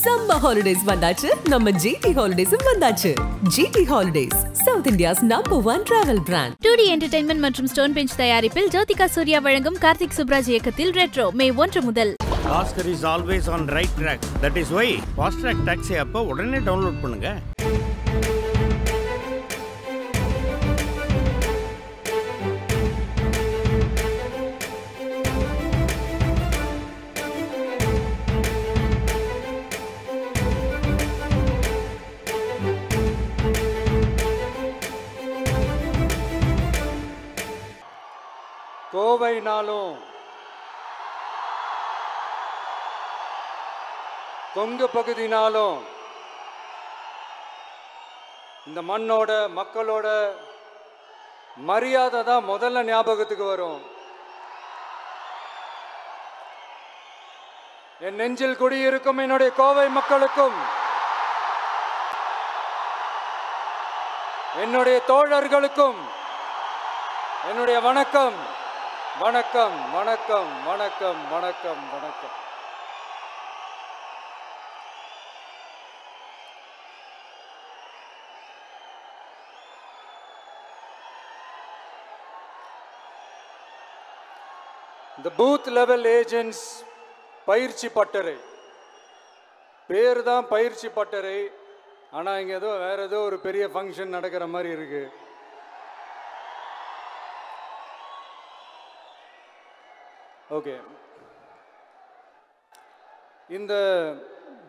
Summer holidays vandachu, நம்ம GT Holidays vandachu. GT Holidays, South India's #1 travel brand. 2D Entertainment மற்றும் Stone Bench தயாரிப்பில் ஜோதிகா சூர்யா வழங்கும் கார்த்திக் சுப்ராஜ் இயக்கத்தில் retro மே 1 முதல். Oscar is always on right track. That is why Fast Track Taxi app உடனே download பண்ணுங்க. கோவைனாலும் கொங்கு பகுதினாலும் இந்த மண்ணோட மக்களோட மரியாதை தான் முதல்ல ஞாபகத்துக்கு வரும். என் நெஞ்சில் குடியிருக்கும் என்னுடைய கோவை மக்களுக்கும் என்னுடைய தோழர்களுக்கும் என்னுடைய வணக்கம் வணக்கம் வணக்கம் வணக்கம் வணக்கம் வணக்கம். இந்த பூத் லெவல் ஏஜென்ட்ஸ் பயிற்சி பட்டறை பேர் தான் பயிற்சி பட்டறை. ஆனால் இங்கே ஏதோ வேற ஏதோ ஒரு பெரிய ஃபங்க்ஷன் நடக்கிற மாதிரி இருக்கு. ஓகே, இந்த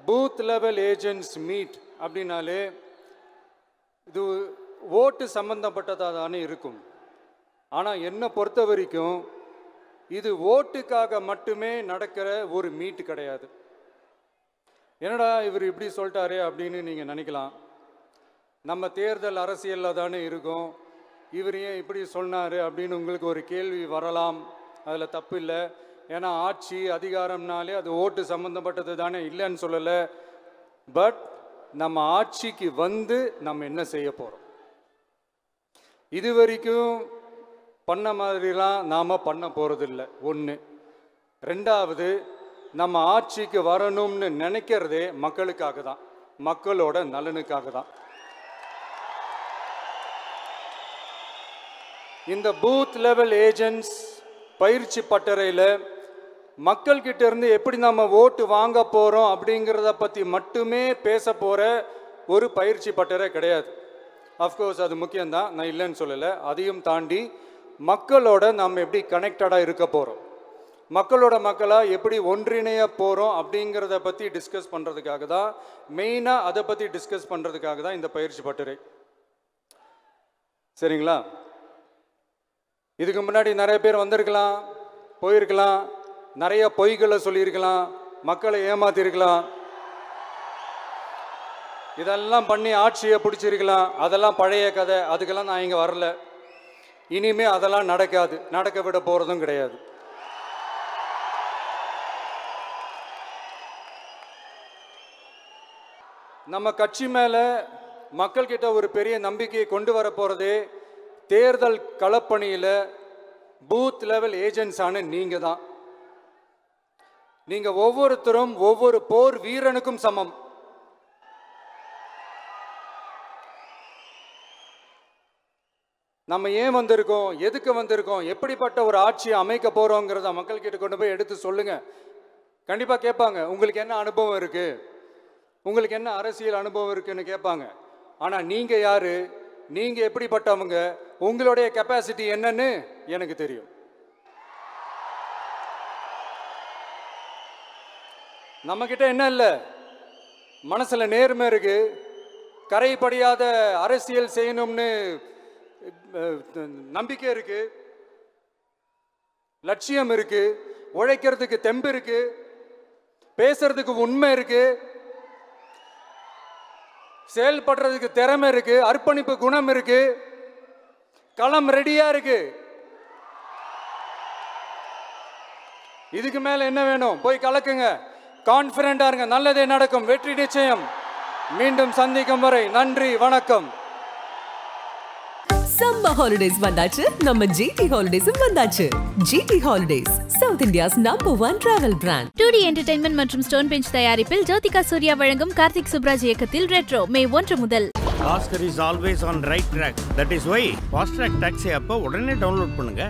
பூத் லெவல் ஏஜென்ட்ஸ் மீட் அப்படின்னாலே இது ஓட்டு சம்பந்தப்பட்டதாக தானே இருக்கும். ஆனால் என்னை பொறுத்த வரைக்கும் இது ஓட்டுக்காக மட்டுமே நடக்கிற ஒரு மீட் கிடையாது. என்னடா இவர் இப்படி சொல்லிட்டாரே அப்படின்னு நீங்கள் நினைக்கலாம். நம்ம தேர்தல் அரசியலில் தானே இருக்கோம், இவர் ஏன் இப்படி சொன்னார் அப்படின்னு உங்களுக்கு ஒரு கேள்வி வரலாம். அதில் தப்பு இல்லை. ஏன்னா ஆட்சி அதிகாரம்னாலே அது ஓட்டு சம்மந்தப்பட்டது தானே, இல்லைன்னு சொல்லலை. பட் நம்ம ஆட்சிக்கு வந்து நம்ம என்ன செய்ய போகிறோம், இது வரைக்கும் பண்ண மாதிரிலாம் நாம் பண்ண போகிறதில்ல. ஒன்று. ரெண்டாவது, நம்ம ஆட்சிக்கு வரணும்னு நினைக்கிறதே மக்களுக்காக தான், மக்களோட நலனுக்காக தான். இந்த பூத் லெவல் ஏஜென்ட்ஸ் பயிற்சி பட்டறையில் மக்கள்கிட்ட இருந்து எப்படி நம்ம ஓட்டு வாங்க போகிறோம் அப்படிங்கிறத பற்றி மட்டுமே பேச போகிற ஒரு பயிற்சி பட்டறை கிடையாது. அஃப்கோர்ஸ் அது முக்கியம்தான், நான் இல்லைன்னு சொல்லலை. அதையும் தாண்டி மக்களோட நம்ம எப்படி கனெக்டடாக இருக்க போகிறோம், மக்களோட மக்களாக எப்படி ஒன்றிணைய போகிறோம் அப்படிங்கிறத பற்றி டிஸ்கஸ் பண்ணுறதுக்காக தான், மெயினாக அதை பற்றி டிஸ்கஸ் பண்ணுறதுக்காக தான் இந்த பயிற்சி பட்டறை. சரிங்களா? இதுக்கு முன்னாடி நிறைய பேர் வந்திருக்கலாம், போயிருக்கலாம், நிறைய பொய்களை சொல்லியிருக்கலாம், மக்களை ஏமாத்திருக்கலாம், இதெல்லாம் பண்ணி ஆட்சியை பிடிச்சிருக்கலாம். அதெல்லாம் பழைய கதை, அதுக்கெல்லாம் நான் இங்கே வரல. இனிமே அதெல்லாம் நடக்காது, நடக்க விட போகிறதும் கிடையாது. நம்ம கட்சி மேலே மக்கள்கிட்ட ஒரு பெரிய நம்பிக்கையை கொண்டு வர போகிறதே தேர்தல் களப்பணியில் பூத் லெவல் ஏஜென்ட்ஸான நீங்கள் தான். நீங்கள் ஒவ்வொருத்தரும் ஒவ்வொரு போர் வீரனுக்கும் சமம். நம்ம ஏன் வந்திருக்கோம், எதுக்கு வந்திருக்கோம், எப்படிப்பட்ட ஒரு ஆட்சியை அமைக்க போகிறோங்கிறத மக்கள்கிட்ட கொண்டு போய் எடுத்து சொல்லுங்கள். கண்டிப்பாக கேட்பாங்க, உங்களுக்கு என்ன அனுபவம் இருக்குது, உங்களுக்கு என்ன அரசியல் அனுபவம் இருக்குன்னு கேட்பாங்க. ஆனால் நீங்கள் யார், நீங்கள் எப்படிப்பட்டவங்க, உங்களுடைய கெப்பாசிட்டி என்னன்னு எனக்கு தெரியும். நம்மக்கிட்ட என்ன இல்லை, மனசில் நேர்மை இருக்கு, கரைப்படியாத அரசியல் செய்யணும்னு நம்பிக்கை இருக்கு, லட்சியம் இருக்கு, உழைக்கிறதுக்கு தெம்பு இருக்கு, பேசுறதுக்கு உண்மை இருக்கு, செயல்படுறதுக்கு திறமை இருக்கு, அர்ப்பணிப்பு குணம் இருக்கு, களம் ரெடியா இருக்கு. இதுக்கு மேல என்ன வேணும்? போய் கலக்குங்க, கான்ஃபிடென்ட்டா இருங்க, நல்லதே நடக்கும், வெற்றி நிச்சயம். மீண்டும் சந்திக்கும் வரை நன்றி, வணக்கம். சம்மர் ஹாலிடேஸ் வந்தாச்சு, நம்ம ஜிடி ஹாலிடேஸும் வந்தாச்சு. GT Holidays, South India's #1 travel brand. 2D entertainment மற்றும் ஸ்டோன் பெஞ்ச் தயாரிப்பில் ஜோதிகா சூர்யா வழங்கும் கார்த்திக் சுப்ராஜ் இயக்கத்தில் ரெட்ரோ மே 1 முதல். Oscar is always on right track. That is why Fast Track Taxi app உடனே டவுன்லோட் பண்ணுங்க.